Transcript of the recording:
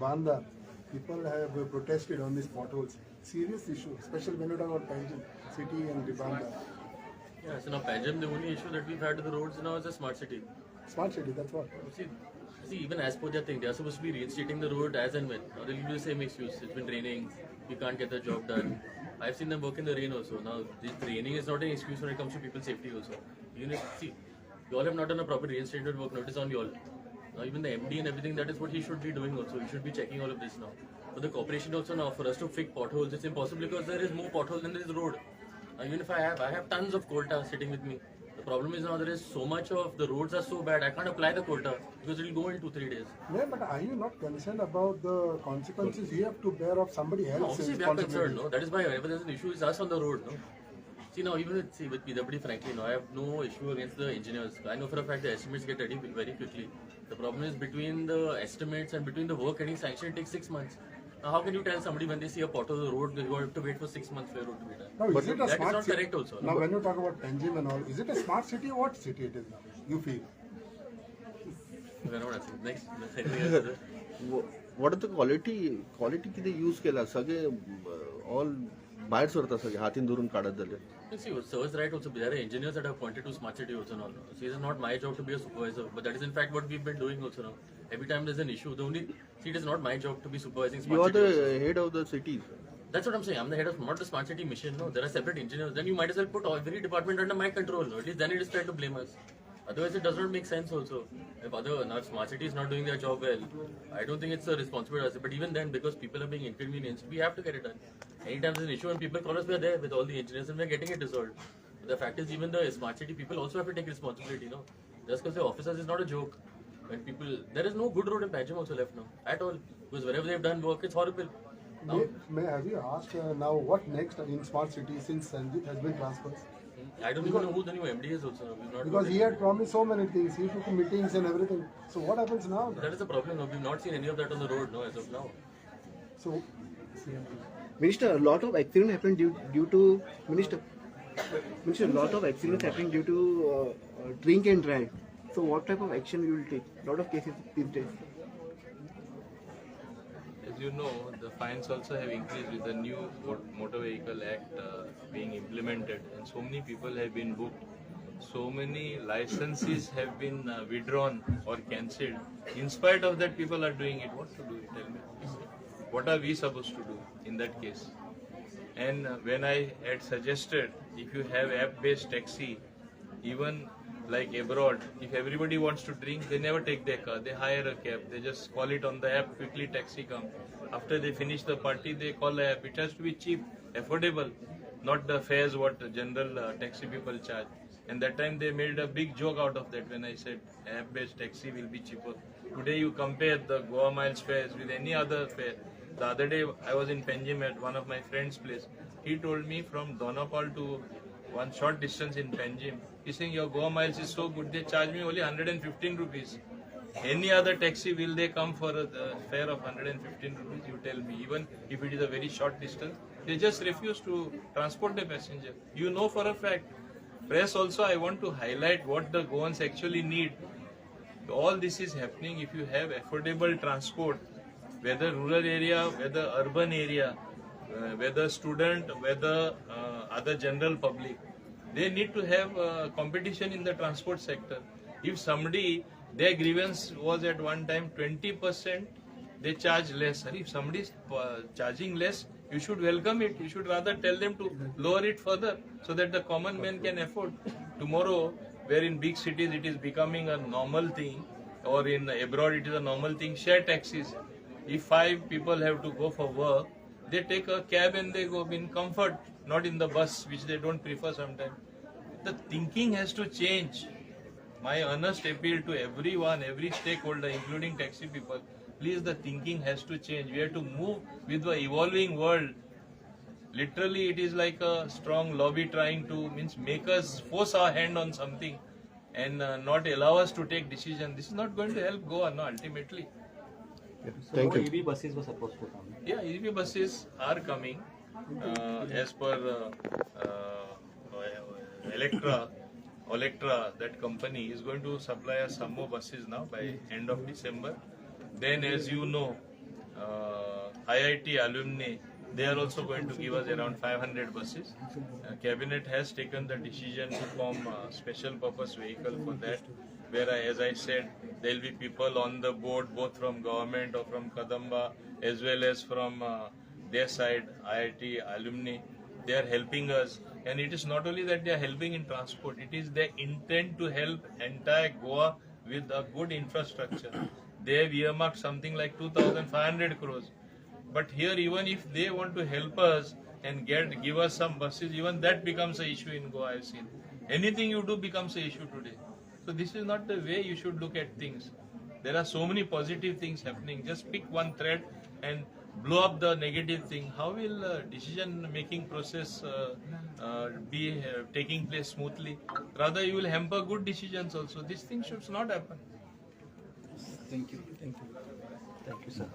Banda, people have protested on these potholes. Serious issue, especially when you talk about Panjim city and Ribanda. Yeah, so now Panjim, the only issue that we've had to the roads now is a smart city. Smart city, that's what. See, even as per their thing, they are supposed to be reinstating the road as and when. Now they'll give you the same excuse. It's been raining, we can't get the job done. I've seen them work in the rain also. Now, this raining is not an excuse when it comes to people's safety also. Even if, see, you all have not done a proper reinstated work notice on you all. Now, even the MD and everything, that is what he should be doing also. He should be checking all of this now. For the corporation also now, for us to fix potholes, it's impossible because there is more potholes than there is road. Now, even if I have tons of coal tar sitting with me. The problem is now there is so much of the roads are so bad, I can't apply the coal tar because it will go in 2-3 days. Yeah, but are you not concerned about the consequences you have to bear of somebody else's Obviously, we are concerned, no? That is why whenever there's an issue, it's us on the road, no? See, now, even with PWD, frankly, no, I have no issue against the engineers. I know for a fact the estimates get ready very quickly. The problem is between the estimates and between the work getting sanctioned, it takes 6 months. Now, how can you tell somebody when they see a pothole on the road, they have to wait for 6 months for a road to be done? Now, is it a that smart is not city? correct also. Now, when you talk about Panjim and all, is it a smart city or what city it is now? You feel? We are not answering. Next. Anything else? What are the quality किती use केला सगळे all बाहेर सरता सगळे हातीन धरून काढत झाले. You see, Sir's right also. There are engineers that have pointed to smart city also now. See, it is not my job to be a supervisor, but that is in fact what we've been doing also now. Every time there's an issue, see, it is not my job to be supervising smart You are city the also. head of the cities. That's what I'm saying. I'm the head of not the smart city mission. No, there are separate engineers. Then you might as well put every department under my control. No? At least then it is fair to blame us. Otherwise, it does not make sense also. If smart city is not doing their job well, I don't think it's a responsibility. But even then, because people are being inconvenienced, we have to get it done. Anytime there's an issue and people call us, we are there with all the engineers and we're getting it resolved. But the fact is, even the smart city people also have to take responsibility. No, just because the officers is not a joke. When people, there is no good road in Panjim also left now at all. Because wherever they've done work, it's horrible. May have you asked now what next in smart city since Sanjit has been transferred? I don't even know who the new MD is also. We've not Because he had promised so many things, he took meetings and everything. So what happens now? That is the problem. No, we've not seen any of that on the road, no, as of now. So, Minister, a lot of accidents happened due to Minister, a lot of accidents happening due to drink and drive. So what type of action you will take? A lot of cases these days. As you know, the fines also have increased with the new Motor Vehicle Act being implemented, and so many people have been booked. So many licenses have been withdrawn or cancelled. In spite of that, people are doing it. What to do? Tell me. What are we supposed to do in that case? And when I had suggested, if you have app-based taxi, even like abroad, if everybody wants to drink, they never take their car. They hire a cab. They just call it on the app, quickly taxi come. After they finish the party, they call the app. It has to be cheap, affordable, not the fares what general taxi people charge. And that time they made a big joke out of that when I said app-based taxi will be cheaper. Today you compare the Goa Miles fares with any other fare. The other day I was in Panjim at one of my friend's place. He told me from Donapal to one short distance in Panjim, he's saying your Goa Miles is so good, they charge me only 115 rupees. Any other taxi, will they come for a fare of 115 rupees? You tell me. Even if it is a very short distance, they just refuse to transport the passenger. You know for a fact. Press also, I want to highlight what the Goans actually need. All this is happening if you have affordable transport, whether rural area, whether urban area, whether student, whether other general public. They need to have competition in the transport sector. If somebody, their grievance was at one time 20%, they charge less. If somebody is charging less, you should welcome it. You should rather tell them to lower it further so that the common man can afford. Tomorrow, where in big cities it is becoming a normal thing, or in abroad it is a normal thing, share taxis. If 5 people have to go for work, they take a cab and they go in comfort, not in the bus, which they don't prefer sometimes. The thinking has to change. My earnest appeal to everyone, every stakeholder, including taxi people, please, the thinking has to change. We have to move with the evolving world. Literally, it is like a strong lobby trying to make us force our hand on something and not allow us to take decision. This is not going to help Goa, no, ultimately. Thank you. EV buses were supposed to come. Yeah, EV buses are coming as per Electra, that company is going to supply us some more buses now by end of December. Then, as you know, IIT alumni, they are also going to give us around 500 buses. Cabinet has taken the decision to form a special purpose vehicle for that, where, as I said, there will be people on the board, both from government or from Kadamba, as well as from their side, IIT alumni. They are helping us, and it is not only that they are helping in transport, it is their intent to help entire Goa with a good infrastructure. They have earmarked something like 2,500 crores. But here, even if they want to help us and give us some buses, even that becomes an issue in Goa, I've seen. Anything you do becomes an issue today. So this is not the way you should look at things. There are so many positive things happening. Just pick one thread and blow up the negative thing. How will decision-making process be taking place smoothly? Rather, you will hamper good decisions also. These things should not happen. Thank you. Thank you. Thank you, sir.